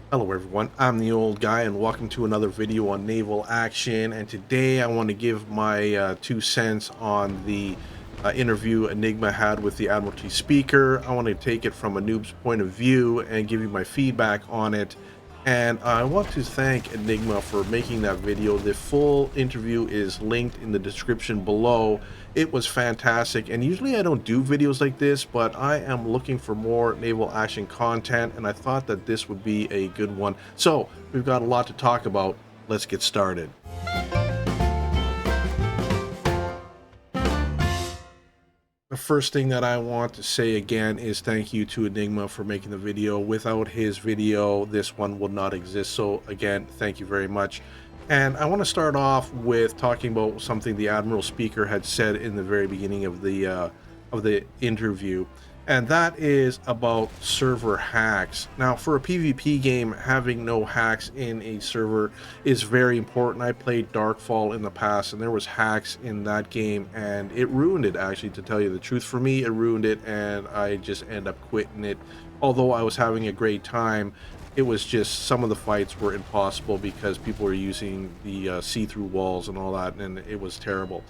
Hello everyone, I'm the old guy and welcome to another video on naval action, and today I want to give my 2 cents on the interview Enigma had with the Admiralty speaker. I want to take it from a noob's point of view and give you my feedback on it. And I want to thank Enigma for making that video. The full interview is linked in the description below. It was fantastic, and usually I don't do videos like this, but I am looking for more naval action content, and I thought that this would be a good one. So we've got a lot to talk about. Let's get started. The first thing that I want to say again is thank you to Enigma for making the video. Without his video, this one would not exist. So again, thank you very much. And I want to start off with talking about something the Admiral speaker had said in the very beginning of the interview, and that is about server hacks. Now, for a PvP game, having no hacks in a server is very important. I played Darkfall in the past, and there was hacks in that game, and it ruined it, actually, to tell you the truth. For me, it ruined it, and I just end up quitting it. Although I was having a great time, it was just some of the fights were impossible because people were using the see-through walls and all that, and it was terrible.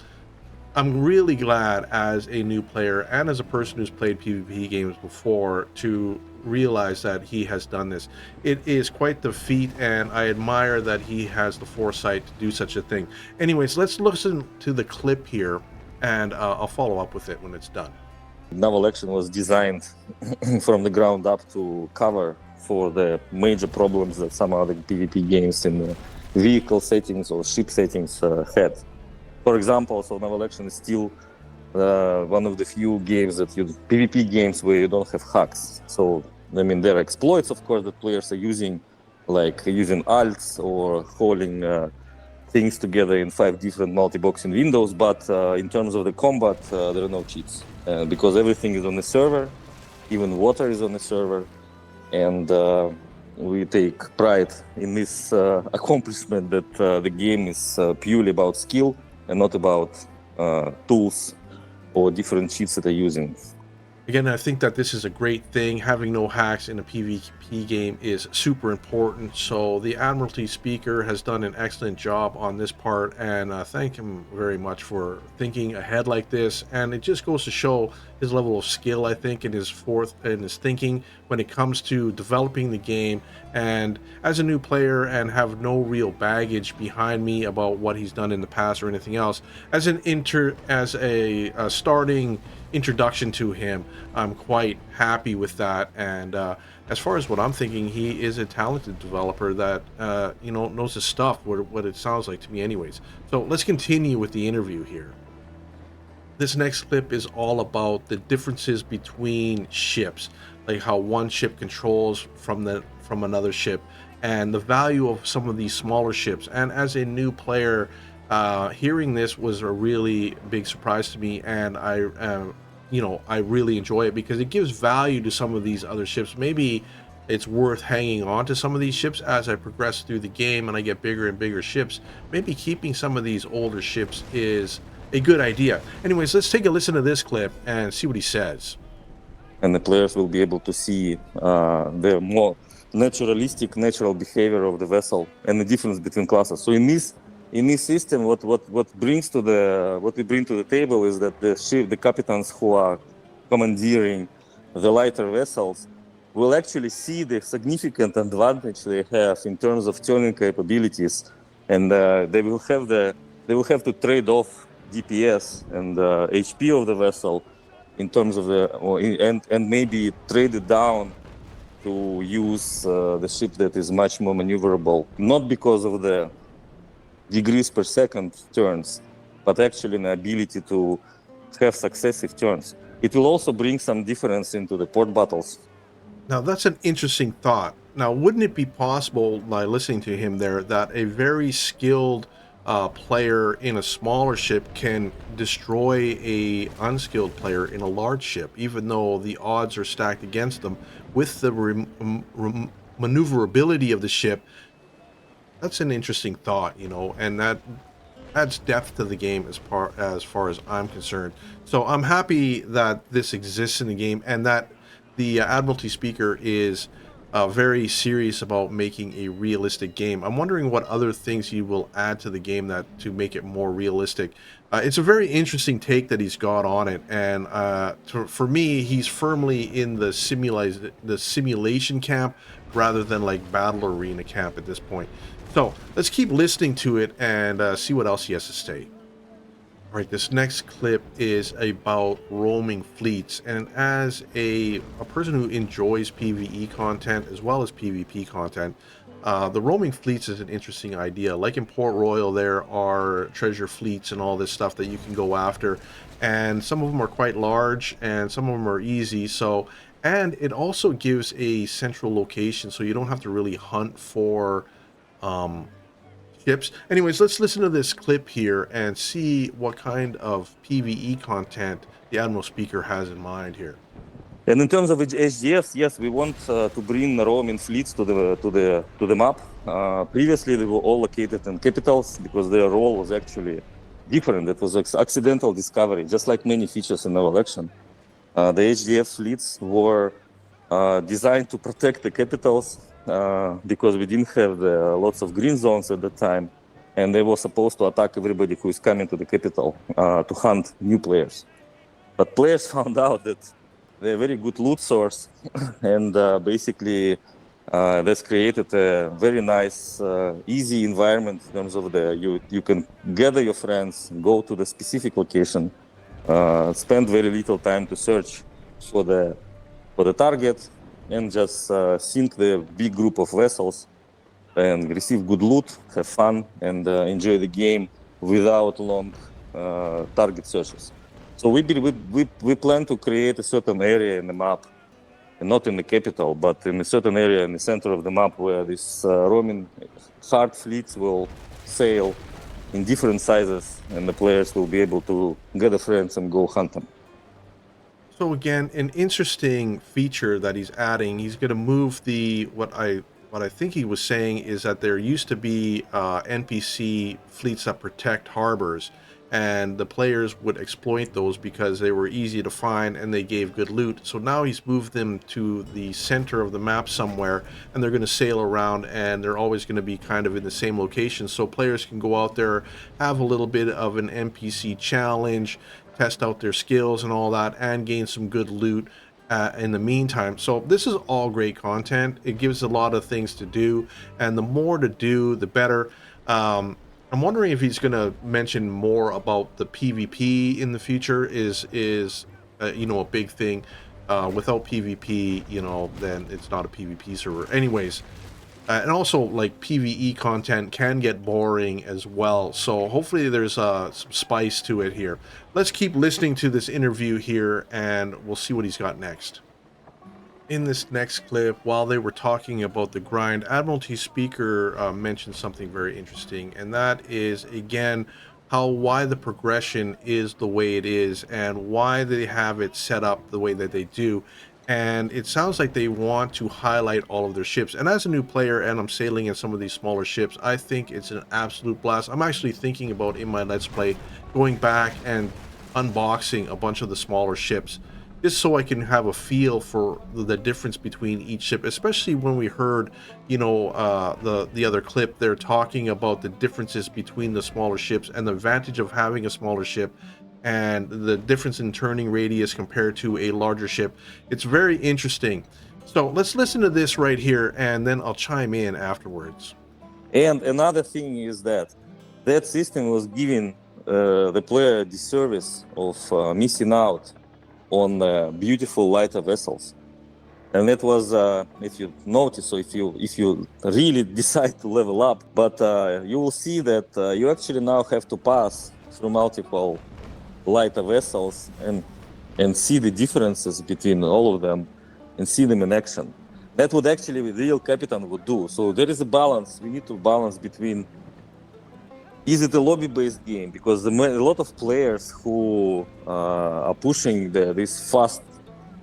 I'm really glad as a new player and as a person who's played PvP games before to realize that he has done this. It is quite the feat, and I admire that he has the foresight to do such a thing. Anyways, let's listen to the clip here, and I'll follow up with it when it's done. Naval Action was designed from the ground up to cover for the major problems that some other PvP games in vehicle settings or ship settings had. For example, so Naval Action is still one of the few games that PvP games where you don't have hacks. So, I mean, there are exploits, of course, that players are using, like using alts or hauling things together in 5 different multi-boxing windows. But in terms of the combat, there are no cheats because everything is on the server, even water is on the server. And we take pride in this accomplishment that the game is purely about skill and not about tools or different cheats that they're using. Again, I think that this is a great thing. Having no hacks in a PvP game is super important. So the Admiralty speaker has done an excellent job on this part, and thank him very much for thinking ahead like this. And it just goes to show his level of skill, I think, in his thinking when it comes to developing the game. And as a new player and have no real baggage behind me about what he's done in the past or anything else, as a starting introduction to him, I'm quite happy with that. And as far as what I'm thinking, he is a talented developer that knows his stuff, what it sounds like to me anyways. So let's continue with the interview here. This next clip is all about the differences between ships, like how one ship controls from another ship, and the value of some of these smaller ships. And as a new player, hearing this was a really big surprise to me, and I really enjoy it because it gives value to some of these other ships. Maybe it's worth hanging on to some of these ships as I progress through the game and I get bigger and bigger ships. Maybe keeping some of these older ships is a good idea. Anyways, let's take a listen to this clip and see what he says. And the players will be able to see the more natural behavior of the vessel and the difference between classes. So in this system, what we bring to the table is that the captains who are commandeering the lighter vessels will actually see the significant advantage they have in terms of turning capabilities, and they will have to trade off DPS and HP of the vessel in terms of and maybe trade it down to use the ship that is much more maneuverable, not because of the degrees per second turns, but actually an ability to have successive turns. It will also bring some difference into the port battles. Now, that's an interesting thought. Now, wouldn't it be possible, by listening to him there, that a very skilled player in a smaller ship can destroy a unskilled player in a large ship, even though the odds are stacked against them, with the maneuverability of the ship? That's an interesting thought, and that adds depth to the game as far as I'm concerned. So I'm happy that this exists in the game, and that the Admiralty speaker is very serious about making a realistic game. I'm wondering what other things he will add to the game that to make it more realistic. It's a very interesting take that he's got on it, and for me, he's firmly in the simulation camp rather than like battle arena camp at this point. So let's keep listening to it and see what else he has to say. All right, this next clip is about roaming fleets, and as a person who enjoys PvE content as well as PvP content, the roaming fleets is an interesting idea. Like in Port Royal, there are treasure fleets and all this stuff that you can go after, and some of them are quite large, and some of them are easy. So, and it also gives a central location, so you don't have to really hunt for um, ships. Anyways, let's listen to this clip here and see what kind of PvE content the Admiral Speaker has in mind here. And in terms of HDFs, yes, we want to bring roaming fleets to the map. Previously, they were all located in capitals because their role was actually different. It was accidental discovery, just like many features in Naval Action. The HDF fleets were designed to protect the capitals because we didn't have lots of green zones at the time, and they were supposed to attack everybody who is coming to the capital to hunt new players. But players found out that they're a very good loot source, and basically that's created a very nice, easy environment in terms of you can gather your friends, go to the specific location, spend very little time to search for the target, and just sink the big group of vessels and receive good loot, have fun, and enjoy the game without long target searches. So we plan to create a certain area in the map, and not in the capital, but in a certain area in the center of the map where these roaming hard fleets will sail in different sizes, and the players will be able to gather friends and go hunt them. So again, an interesting feature that he's adding, he's going to move what I think he was saying is that there used to be NPC fleets that protect harbors, and the players would exploit those because they were easy to find and they gave good loot. So now he's moved them to the center of the map somewhere, and they're going to sail around, and they're always going to be kind of in the same location. So players can go out there, have a little bit of an NPC challenge, test out their skills and all that, and gain some good loot in the meantime. So this is all great content. It gives a lot of things to do, and the more to do, the better. I'm wondering if he's going to mention more about the PvP in the future. Is a big thing. Without PvP, then it's not a PvP server. Anyways, and also like PvE content can get boring as well. So hopefully there's some spice to it here. Let's keep listening to this interview here, and we'll see what he's got next. In this next clip, while they were talking about the grind, Admiralty Speaker mentioned something very interesting, and that is, again, why the progression is the way it is and why they have it set up the way that they do. And it sounds like they want to highlight all of their ships. And as a new player, and I'm sailing in some of these smaller ships, I think it's an absolute blast. I'm actually thinking about, in my Let's Play, going back and unboxing a bunch of the smaller ships, just so I can have a feel for the difference between each ship, especially when we heard, the other clip, they're talking about the differences between the smaller ships and the advantage of having a smaller ship and the difference in turning radius compared to a larger ship. It's very interesting. So let's listen to this right here, and then I'll chime in afterwards. And another thing is that system was giving the player a disservice of missing out on beautiful lighter vessels, and that was if you notice, or if you really decide to level up, but you will see that you actually now have to pass through multiple lighter vessels and see the differences between all of them and see them in action. That would actually the real captain would do. So there is a balance. We need to balance between, is it a lobby-based game? Because a lot of players who are pushing this fast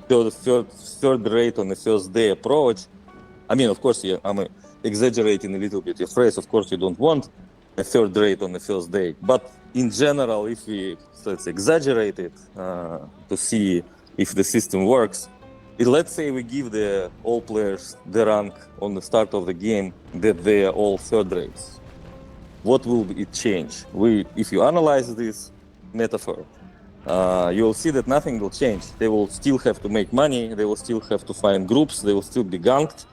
third rate on the first day approach. I mean, of course, I'm exaggerating a little bit your phrase. Of course, you don't want a third rate on the first day. But in general, if let's exaggerate it to see if the system works, let's say we give the all players the rank on the start of the game that they are all third rates. What will it change? If you analyze this metaphor, you'll see that nothing will change. They will still have to make money. They will still have to find groups. They will still be ganked,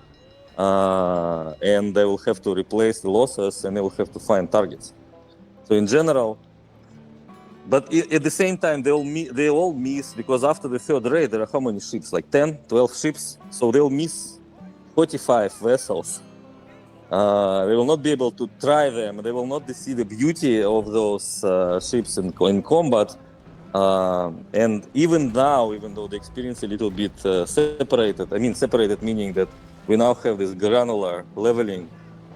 and they will have to replace the losses, and they will have to find targets. So in general, but at the same time, they all miss, because after the third raid, there are how many ships? Like 10, 12 ships. So they'll miss 45 vessels. They will not be able to try them. They will not see the beauty of those ships in combat. And even now, even though they experience a little bit separated meaning that we now have this granular leveling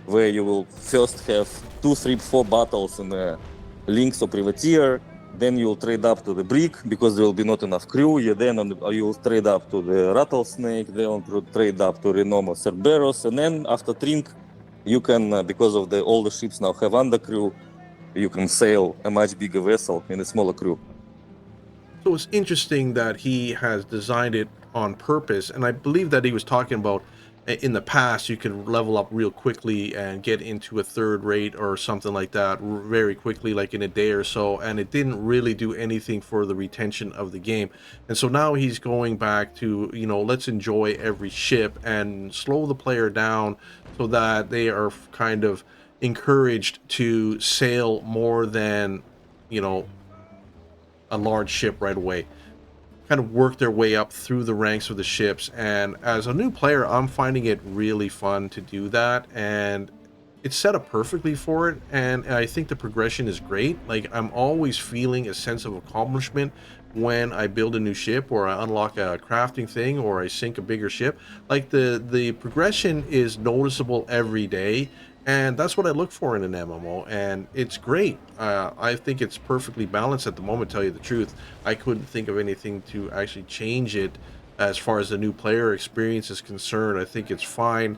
where you will first have 2, 3, 4 battles in the Lynx or Privateer. Then you'll trade up to the Brig because there will be not enough crew. You'll trade up to the Rattlesnake. Then you'll trade up to Renoma Cerberus. And then after Trink, you can, because of all the ships now have undercrew, you can sail a much bigger vessel in a smaller crew. So it's interesting that he has designed it on purpose. And I believe that he was talking about in the past, you could level up real quickly and get into a third rate or something like that very quickly, like in a day or so, and it didn't really do anything for the retention of the game. And so now he's going back to, let's enjoy every ship and slow the player down so that they are kind of encouraged to sail more than, a large ship right away. Kind of work their way up through the ranks of the ships, and as a new player, I'm finding it really fun to do that, and it's set up perfectly for it. And I think the progression is great. Like, I'm always feeling a sense of accomplishment when I build a new ship, or I unlock a crafting thing, or I sink a bigger ship. Like, the progression is noticeable every day, and that's what I look for in an MMO, and it's great. I think it's perfectly balanced at the moment, to tell you the truth. I couldn't think of anything to actually change it as far as the new player experience is concerned. I think it's fine.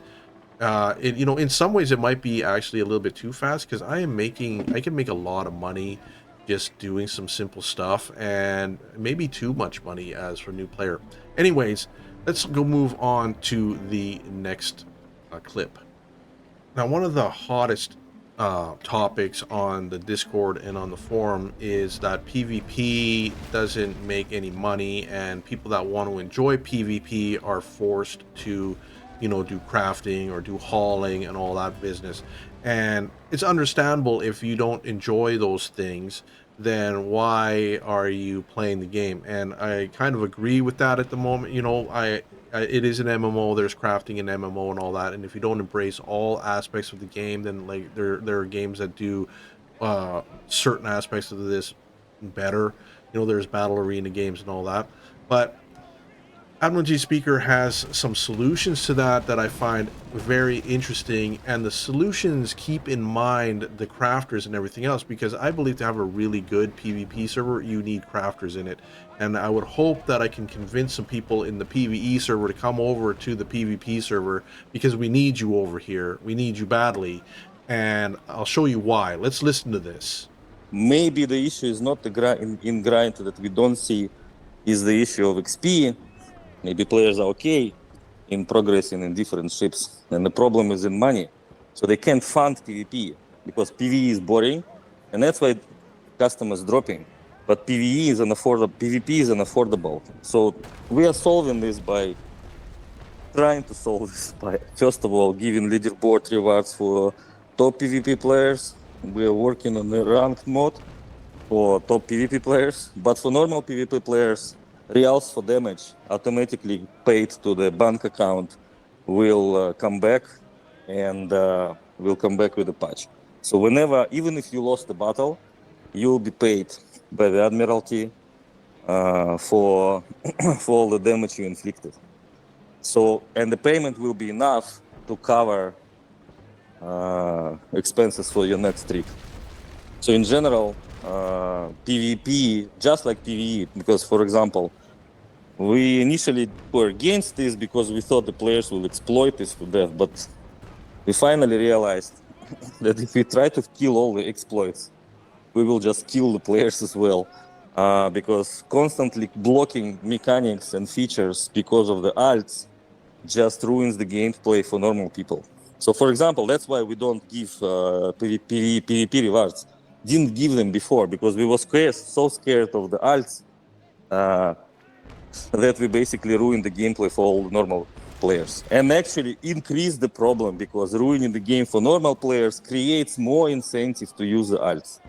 In some ways it might be actually a little bit too fast, because I can make a lot of money just doing some simple stuff, and maybe too much money as for a new player. Anyways, let's go move on to the next clip. Now, one of the hottest topics on the Discord and on the forum is that PvP doesn't make any money, and people that want to enjoy PvP are forced to, do crafting or do hauling and all that business. And it's understandable. If you don't enjoy those things, then why are you playing the game? And I kind of agree with that at the moment. It is an MMO. There's crafting in MMO and all that. And if you don't embrace all aspects of the game, then like there are games that do certain aspects of this better. There's battle arena games and all that. But Admiralty Speaker has some solutions to that I find very interesting, and the solutions keep in mind the crafters and everything else, because I believe to have a really good PvP server, you need crafters in it. And I would hope that I can convince some people in the PvE server to come over to the PvP server, because we need you over here. We need you badly, and I'll show you why. Let's listen to this. Maybe the issue is not the grind that we don't see, is the issue of XP. Maybe players are okay in progressing in different ships, and the problem is in money. So they can't fund PvP because PvE is boring, and that's why customers dropping. But PvP is unaffordable. So we are solving this by trying to solve this by, first of all, giving leaderboard rewards for top PvP players. We are working on the ranked mode for top PvP players, but for normal PvP players, reals for damage automatically paid to the bank account will come back, and will come back with a patch. So whenever, even if you lost the battle, you'll be paid by the Admiralty for for all the damage you inflicted. So, and the payment will be enough to cover expenses for your next trip. So in general, PvP, just like PvE, because, for example, we initially were against this because we thought the players will exploit this to death, but we finally realized that if we try to kill all the exploits, we will just kill the players as well. because constantly blocking mechanics and features because of the alts just ruins the gameplay for normal people. So, for example, that's why we don't give PvP rewards. Didn't give them before because we were so scared of the alts that we basically ruined the gameplay for all normal players, and actually increase the problem because ruining the game for normal players creates more incentive to use the alts.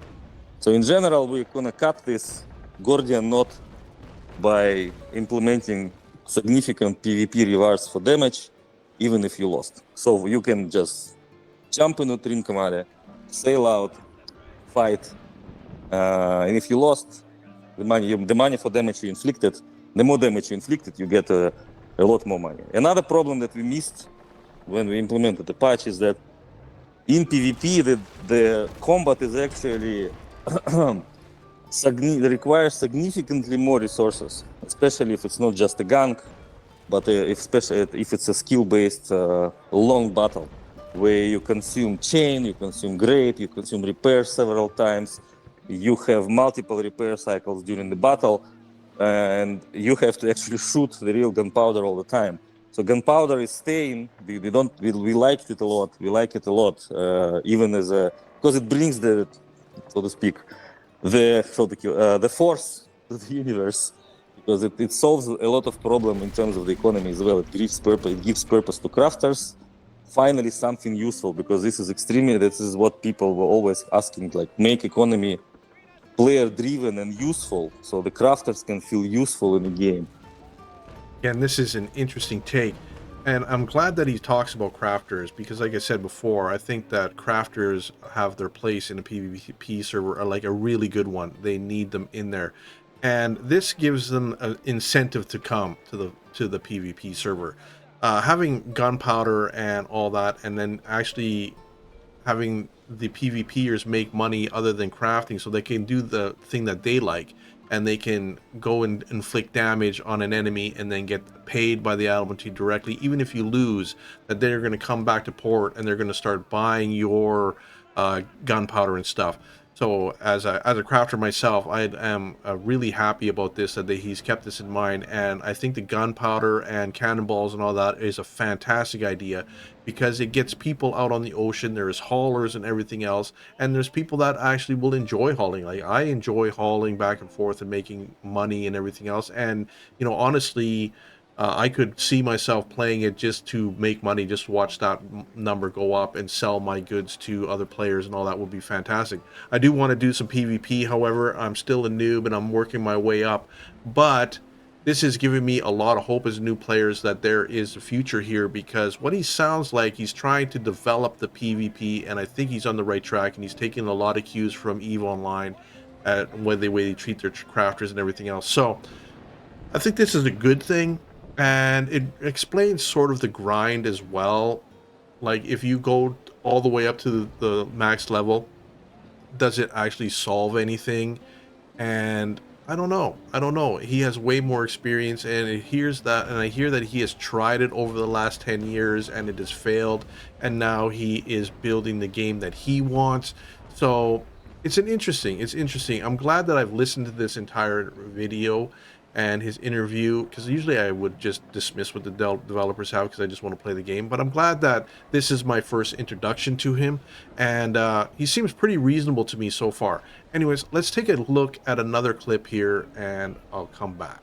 So in general, we're gonna cut this Gordian knot by implementing significant PvP rewards for damage, even if you lost. So you can just jump into Trinkamare, sail out, fight, and if you lost, the money for damage you inflicted, the more damage you inflicted, you get a lot more money. Another problem that we missed when we implemented the patch is that in PvP, the combat is actually requires significantly more resources, especially if it's not just a gank, but especially if it's a skill-based long battle, where you consume chain, you consume grade, you consume repair several times, you have multiple repair cycles during the battle, and you have to actually shoot the real gunpowder all the time. So gunpowder is staying. We liked it a lot. We like it a lot, even as because it brings the, so to speak, the force to the universe, because it solves a lot of problem in terms of the economy as well. It gives purpose to crafters. Finally, something useful, because this is what people were always asking, like, make economy player driven and useful, so the crafters can feel useful in the game. And this is an interesting take. And I'm glad that he talks about crafters, because like I said before, I think that crafters have their place in a PvP server, like a really good one. They need them in there. And this gives them an incentive to come to the PvP server. Having gunpowder and all that, and then actually having the PvPers make money other than crafting, so they can do the thing that they like, and they can go and inflict damage on an enemy and then get paid by the Admiralty directly. Even if you lose, that they're going to come back to port and they're going to start buying your gunpowder and stuff. So as a crafter myself, I am really happy about this, that he's kept this in mind. And I think the gunpowder and cannonballs and all that is a fantastic idea, because it gets people out on the ocean. There's haulers and everything else, and there's people that actually will enjoy hauling. Like, I enjoy hauling back and forth and making money and everything else. And honestly, I could see myself playing it just to make money, just to watch that number go up and sell my goods to other players, and all that would be fantastic. I do want to do some PvP, however. I'm still a noob and I'm working my way up, but this has given me a lot of hope as new players that there is a future here, because what he sounds like, he's trying to develop the PvP, and I think he's on the right track, and he's taking a lot of cues from EVE Online at the way they treat their crafters and everything else. So I think this is a good thing. And it explains sort of the grind as well. Like, if you go all the way up to the max level, does it actually solve anything? And I don't know. He has way more experience, and I hear that he has tried it over the last 10 years and it has failed, and now he is building the game that he wants. So it's interesting. I'm glad that I've listened to this entire video and his interview, because usually I would just dismiss what the developers have because I just want to play the game. But I'm glad that this is my first introduction to him, and he seems pretty reasonable to me so far. Anyways, let's take a look at another clip here, and I'll come back.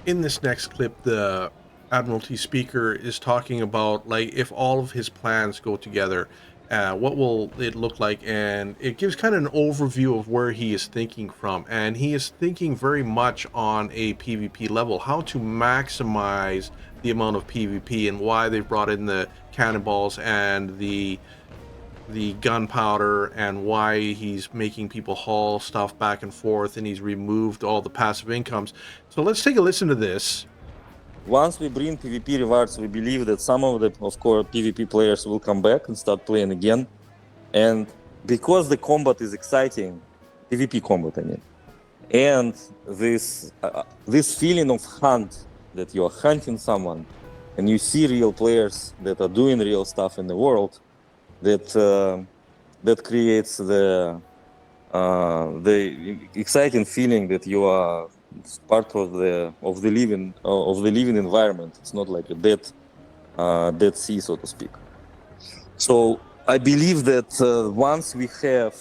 In this next clip, the Admiralty speaker is talking about, like, if all of his plans go together, what will it look like? And it gives kind of an overview of where he is thinking from, and he is thinking very much on a PvP level, how to maximize the amount of PvP, and why they've brought in the cannonballs and the gunpowder, and why he's making people haul stuff back and forth, and he's removed all the passive incomes. So let's take a listen to this. Once we bring PvP rewards, we believe that some of course, PvP players will come back and start playing again. And because the combat is exciting, PvP combat, I mean, and this feeling of hunt, that you're hunting someone, and you see real players that are doing real stuff in the world, that creates the the exciting feeling that you are part of the living environment. It's not like a dead sea, so to speak. So I believe that once we have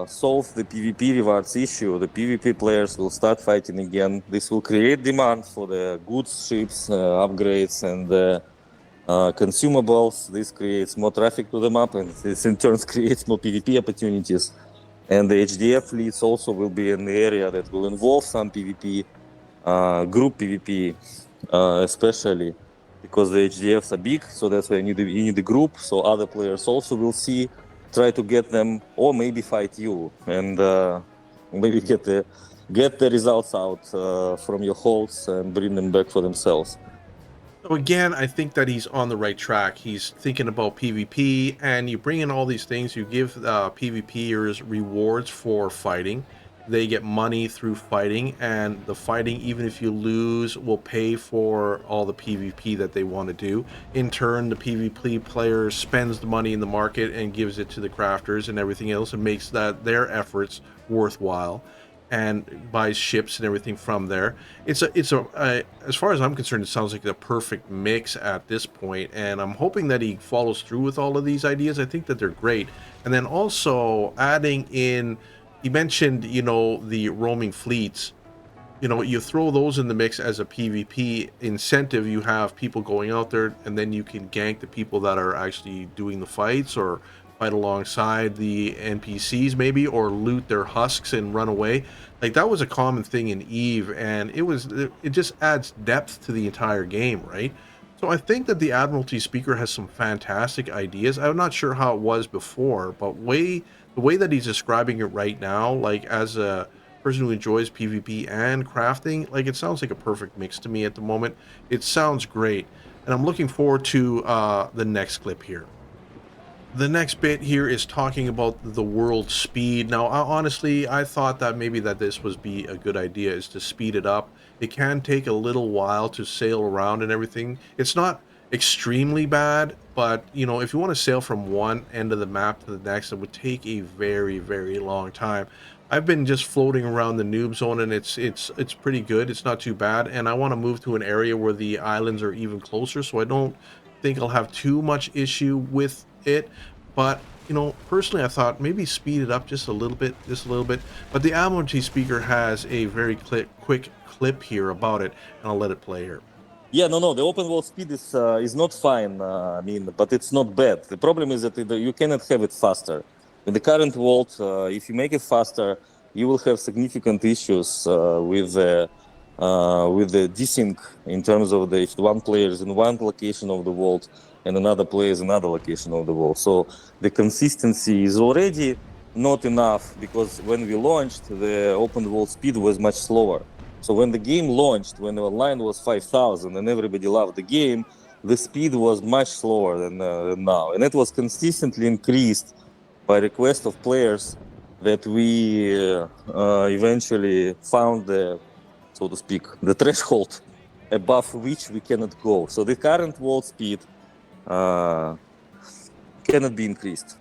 solved the PvP rewards issue, the PvP players will start fighting again. This will create demand for the goods, ships, upgrades, and consumables. This creates more traffic to the map, and this in turn creates more PvP opportunities. And the HDF fleets also will be an area that will involve some PvP, group PvP, especially because the HDFs are big. So that's why you need a group. So other players also will try to get them, or maybe fight you, and maybe get the results out from your holds and bring them back for themselves. So again, I think that he's on the right track. He's thinking about PvP, and you bring in all these things. You give PvPers rewards for fighting. They get money through fighting, and the fighting, even if you lose, will pay for all the PvP that they want to do. In turn, the PvP player spends the money in the market and gives it to the crafters and everything else, and makes their efforts worthwhile, and buys ships and everything from there. It's as far as I'm concerned, it sounds like the perfect mix at this point, and I'm hoping that he follows through with all of these ideas. I think that they're great. And then also adding in, he mentioned, the roaming fleets. You throw those in the mix as a PvP incentive. You have people going out there, and then you can gank the people that are actually doing the fights, or fight alongside the NPCs maybe, or loot their husks and run away. Like, that was a common thing in Eve, and it just adds depth to the entire game, right? So I think that the Admiralty speaker has some fantastic ideas. I'm not sure how it was before, but the way that he's describing it right now, like, as a person who enjoys PvP and crafting, like, it sounds like a perfect mix to me at the moment. It sounds great, and I'm looking forward to the next clip here. The next bit here is talking about the world speed. Now, honestly, I thought that maybe that this was be a good idea, is to speed it up. It can take a little while to sail around and everything. It's not extremely bad, but if you want to sail from one end of the map to the next, it would take a very, very long time. I've been just floating around the noob zone, and it's pretty good. It's not too bad, and I want to move to an area where the islands are even closer, so I don't think I'll have too much issue with it. But personally, I thought maybe speed it up just a little bit. But the Admiralty speaker has a very quick clip here about it, and I'll let it play here. Yeah, no. The open world speed is not fine. But it's not bad. The problem is that you cannot have it faster. In the current world, if you make it faster, you will have significant issues with the desync, in terms of if one player is in one location of the world and another player is in another location of the world. So the consistency is already not enough, because when we launched, the open world speed was much slower. So when the game launched, when the online was 5,000 and everybody loved the game, the speed was much slower than now. And it was consistently increased by request of players that we eventually found so to speak, the threshold above which we cannot go. So the current world speed cannot be increased.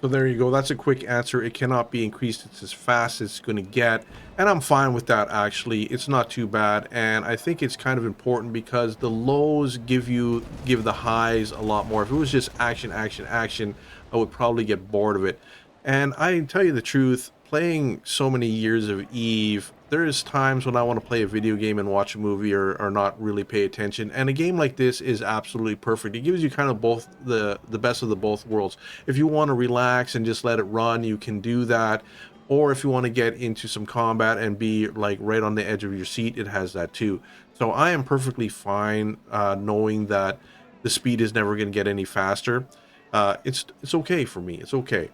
So there you go. That's a quick answer. It cannot be increased. It's as fast as it's going to get. And I'm fine with that, actually. It's not too bad. And I think it's kind of important, because the lows give the highs a lot more. If it was just action, I would probably get bored of it. And I tell you the truth, playing so many years of Eve, there's times when I want to play a video game and watch a movie, or not really pay attention. And a game like this is absolutely perfect. It gives you kind of both the best of the both worlds. If you want to relax and just let it run, you can do that. Or if you want to get into some combat and be like right on the edge of your seat, it has that too. So I am perfectly fine knowing that the speed is never going to get any faster. It's okay for me. It's okay.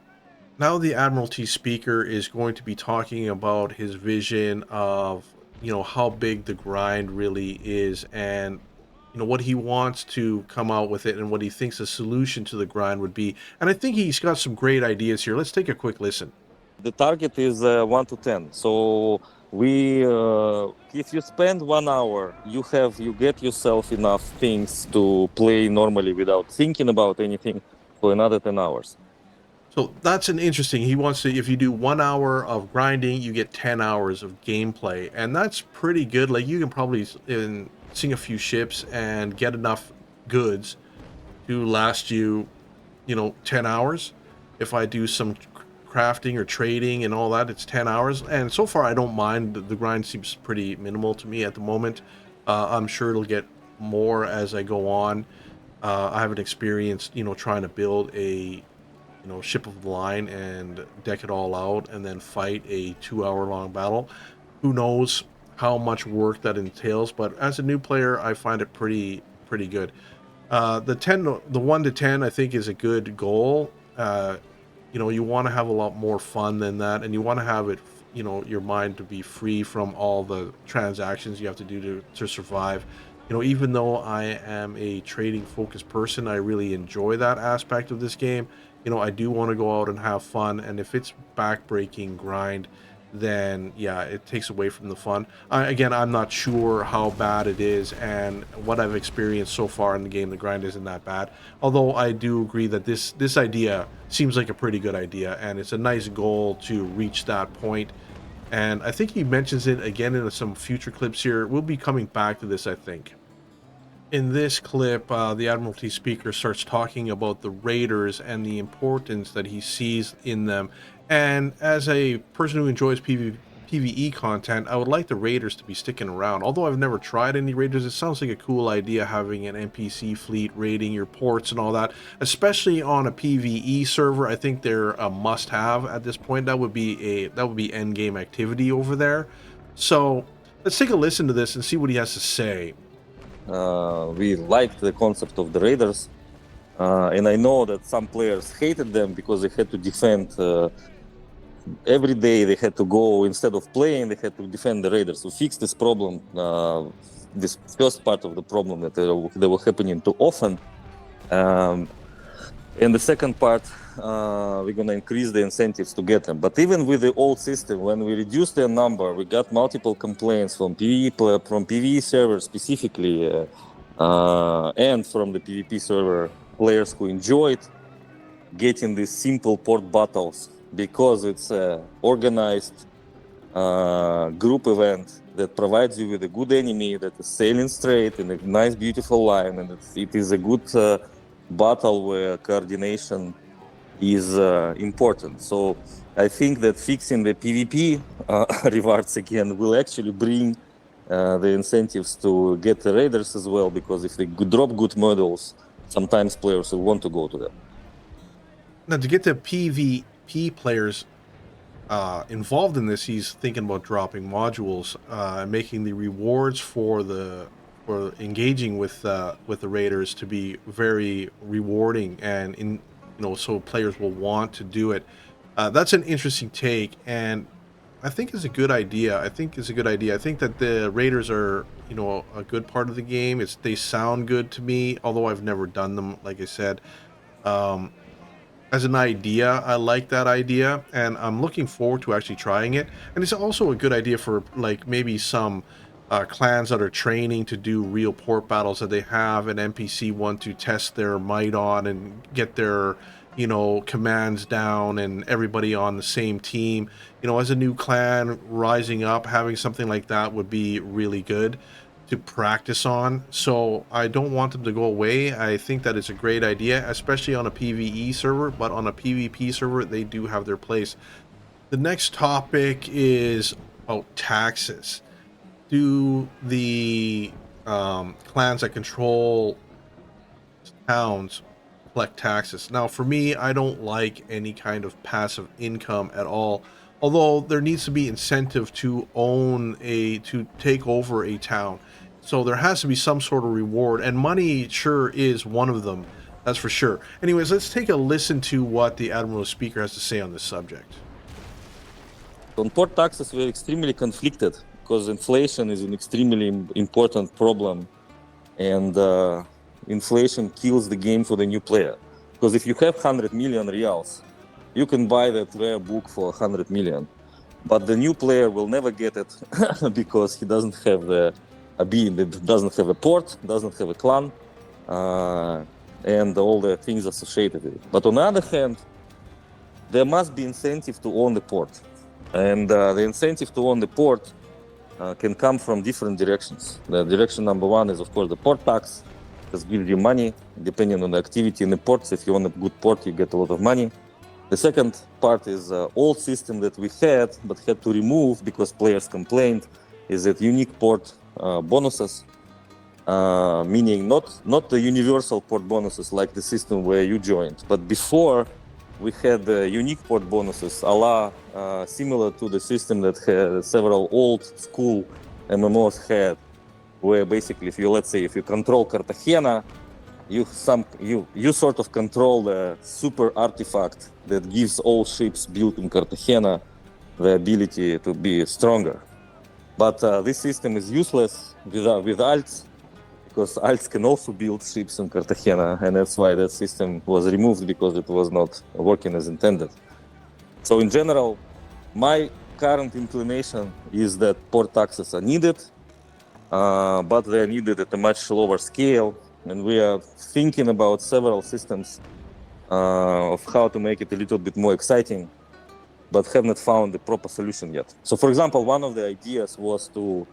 Now the Admiralty speaker is going to be talking about his vision of, how big the grind really is, and, what he wants to come out with it, and what he thinks a solution to the grind would be. And I think he's got some great ideas here. Let's take a quick listen. The target is 1 to 10. So if you spend 1 hour, you get yourself enough things to play normally without thinking about anything for another 10 hours. So that's an interesting. He wants to, if you do 1 hour of grinding, you get 10 hours of gameplay, and that's pretty good. Like you can probably sink a few ships and get enough goods to last you, 10 hours. If I do some crafting or trading and all that, it's 10 hours. And so far, I don't mind. The grind seems pretty minimal to me at the moment. I'm sure it'll get more as I go on. I haven't experienced, trying to build a ship of the line and deck it all out and then fight a 2 hour long battle. Who knows how much work that entails, but as a new player, I find it pretty good. The 1 to 10, I think, is a good goal. You want to have a lot more fun than that, and you want to have it, your mind to be free from all the transactions you have to do to survive. Even though I am a trading focused person, I really enjoy that aspect of this game. I do want to go out and have fun, and if it's backbreaking grind, then yeah, it takes away from the fun. Again, I'm not sure how bad it is, and what I've experienced so far in the game, the grind isn't that bad. Although I do agree that this idea seems like a pretty good idea, and it's a nice goal to reach that point. And I think he mentions it again in some future clips here. We'll be coming back to this, I think. In this clip, the Admiralty speaker starts talking about the raiders and the importance that he sees in them. And as a person who enjoys PvE content, I would like the raiders to be sticking around. Although I've never tried any raiders, it sounds like a cool idea having an NPC fleet raiding your ports and all that, especially on a PvE server. I think they're a must-have at this point. That would be end game activity over there. So let's take a listen to this and see what he has to say. We liked the concept of the raiders, and I know that some players hated them because they had to defend every day. They had to go, instead of playing, they had to defend the raiders. To fix this problem, this first part of the problem that they were happening too often. And the second part, we're going to increase the incentives to get them. But even with the old system, when we reduced their number, we got multiple complaints from PvE servers specifically, and from the PvP server players who enjoyed getting these simple port battles because it's an organized group event that provides you with a good enemy that is sailing straight in a nice, beautiful line, and it is a good battle where coordination is important. So I think that fixing the PvP rewards again will actually bring the incentives to get the raiders as well, because if they drop good models, sometimes players will want to go to them. Now, to get the PvP players involved in this, he's thinking about dropping modules and making the rewards for engaging with the raiders to be very rewarding, and so players will want to do it. That's an interesting take, and I think it's a good idea. I think that the raiders are a good part of the game. They sound good to me, although I've never done them, like I said. As an idea, I like that idea, and I'm looking forward to actually trying it. And it's also a good idea for like maybe some clans that are training to do real port battles that they have an NPC want to test their might on and get their commands down, and everybody on the same team. As a new clan rising up, having something like that would be really good to practice on. So I don't want them to go away. I think that it's a great idea, especially on a PvE server, but on a PvP server, they do have their place. The next topic is about taxes. Do the clans that control towns collect taxes? Now, for me, I don't like any kind of passive income at all. Although there needs to be incentive to to take over a town. So there has to be some sort of reward, and money sure is one of them. That's for sure. Anyways, let's take a listen to what the Admiral speaker has to say on this subject. On port taxes, we're extremely conflicted because inflation is an extremely important problem, and inflation kills the game for the new player. Because if you have 100 million reals, you can buy that rare book for 100 million, but the new player will never get it because he doesn't have doesn't have a port, doesn't have a clan, and all the things associated with it. But on the other hand, there must be incentive to own the port. And the incentive to own the port can come from different directions. The direction number one is, of course, the port tax. This gives you money depending on the activity in the ports. If you own a good port, you get a lot of money. The second part is old system that we had but had to remove because players complained, is that unique port bonuses, meaning not the universal port bonuses like the system where you joined, but before we had unique port bonuses a la similar to the system that several old school MMOs had, where basically if you control Cartagena, you sort of control the super artifact that gives all ships built in Cartagena the ability to be stronger. But this system is useless with alts, because alts can also build ships in Cartagena, and that's why that system was removed, because it was not working as intended. So in general, my current inclination is that port taxes are needed, but they're needed at a much lower scale, and we are thinking about several systems of how to make it a little bit more exciting, but have not found the proper solution yet. So for example, one of the ideas was to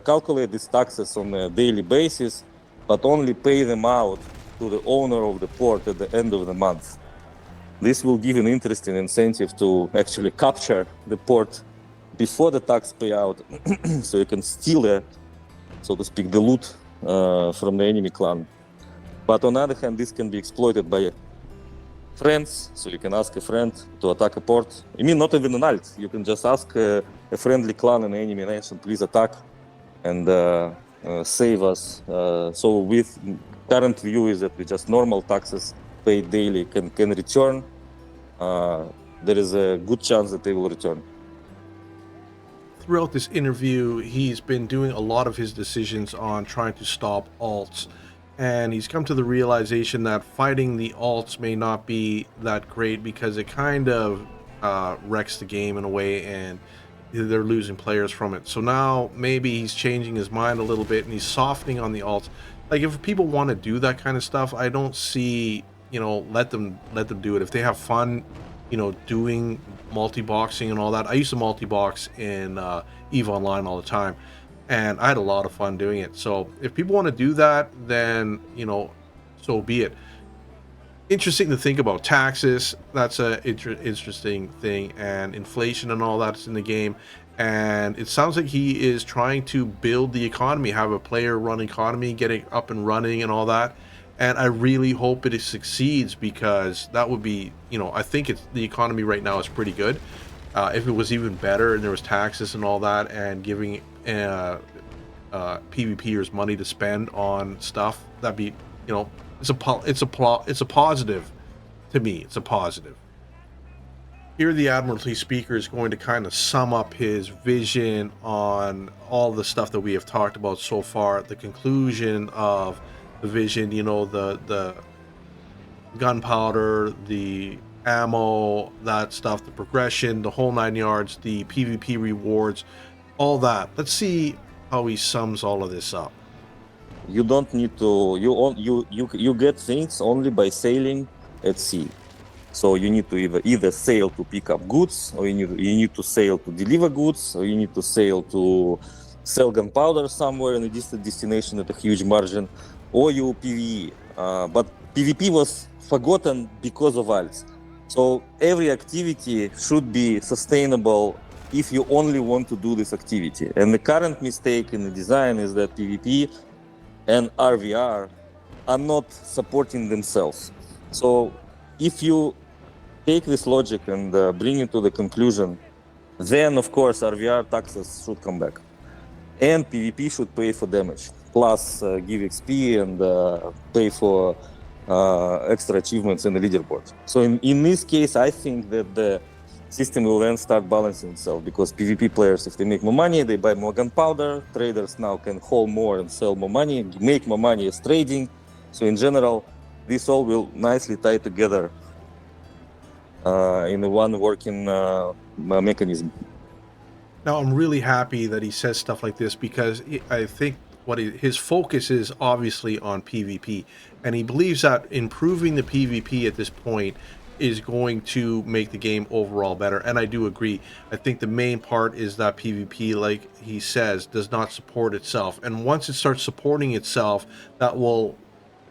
calculate these taxes on a daily basis, but only pay them out to the owner of the port at the end of the month. This will give an interesting incentive to actually capture the port before the tax payout, so you can steal, so to speak, the loot from the enemy clan. But on the other hand, this can be exploited by friends, so you can ask a friend to attack a port. I mean, not even an alt. You can just ask a friendly clan in the enemy nation, please attack and save us. So with current view is that with just normal taxes paid daily can return. There is a good chance that they will return. Throughout this interview, he's been doing a lot of his decisions on trying to stop alts, and he's come to the realization that fighting the alts may not be that great because it kind of wrecks the game in a way, and they're losing players from it. So now maybe he's changing his mind a little bit and he's softening on the alts. Like, if people want to do that kind of stuff, I don't see, let them do it. If they have fun, doing multi-boxing and all that. I used to multi-box in EVE Online all the time, and I had a lot of fun doing it. So if people want to do that, then so be it. Interesting to think about taxes. That's a interesting thing, and inflation and all that's in the game. And it sounds like he is trying to build the economy, have a player-run economy, get it up and running and all that. And I really hope it succeeds, because that would be, I think the economy right now is pretty good. If it was even better and there was taxes and all that, and giving PvPers money to spend on stuff, that'd be, it's a positive to me. It's a positive. Here, the Admiralty speaker is going to kind of sum up his vision on all the stuff that we have talked about so far. The conclusion of the vision, the gunpowder, the ammo, that stuff, the progression, the whole 9 yards, the PvP rewards, all that. Let's see how he sums all of this up. You don't need to. You get things only by sailing at sea. So you need to either sail to pick up goods, or you need to sail to deliver goods, or you need to sail to sell gunpowder somewhere in a distant destination at a huge margin, or you PvE. But PvP was forgotten because of alts. So every activity should be sustainable if you only want to do this activity. And the current mistake in the design is that PvP and RVR are not supporting themselves. So if you take this logic and bring it to the conclusion, then of course RVR taxes should come back, and PvP should pay for damage, plus give XP and pay for extra achievements in the leaderboard. So in this case, I think that the system will then start balancing itself, because PvP players, if they make more money, they buy more gunpowder. Traders now can hold more and sell more money, make more money as trading. So in general, this all will nicely tie together in one working mechanism. Now, I'm really happy that he says stuff like this, because I think his focus is obviously on PvP, and he believes that improving the PvP at this point is going to make the game overall better. And I do agree. I think the main part is that PvP, like he says, does not support itself. And once it starts supporting itself, that will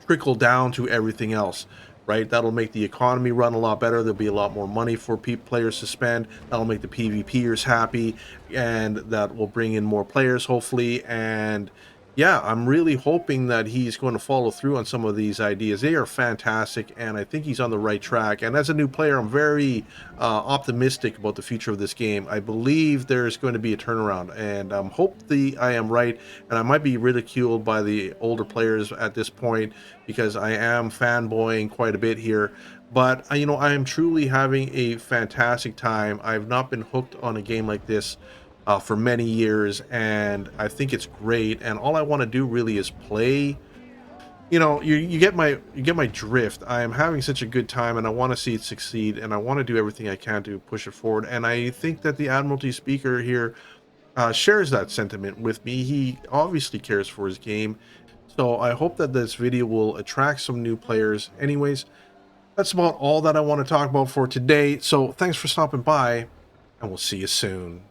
trickle down to everything else, right? That'll make the economy run a lot better. There'll be a lot more money for players to spend. That'll make the PvPers happy, and that will bring in more players, hopefully. And yeah, I'm really hoping that he's going to follow through on some of these ideas. They are fantastic, and I think he's on the right track. And as a new player, I'm very optimistic about the future of this game. I believe there's going to be a turnaround, and hopefully I am right. And I might be ridiculed by the older players at this point because I am fanboying quite a bit here. But you know, I am truly having a fantastic time. I've not been hooked on a game like this for many years, and I think it's great. And all I want to do really is play. You know, you get my drift. I am having such a good time, and I want to see it succeed, and I want to do everything I can to push it forward. And I think that the Admiralty speaker here shares that sentiment with me. He obviously cares for his game, so I hope that this video will attract some new players. Anyways, that's about all that I want to talk about for today. So thanks for stopping by, and we'll see you soon.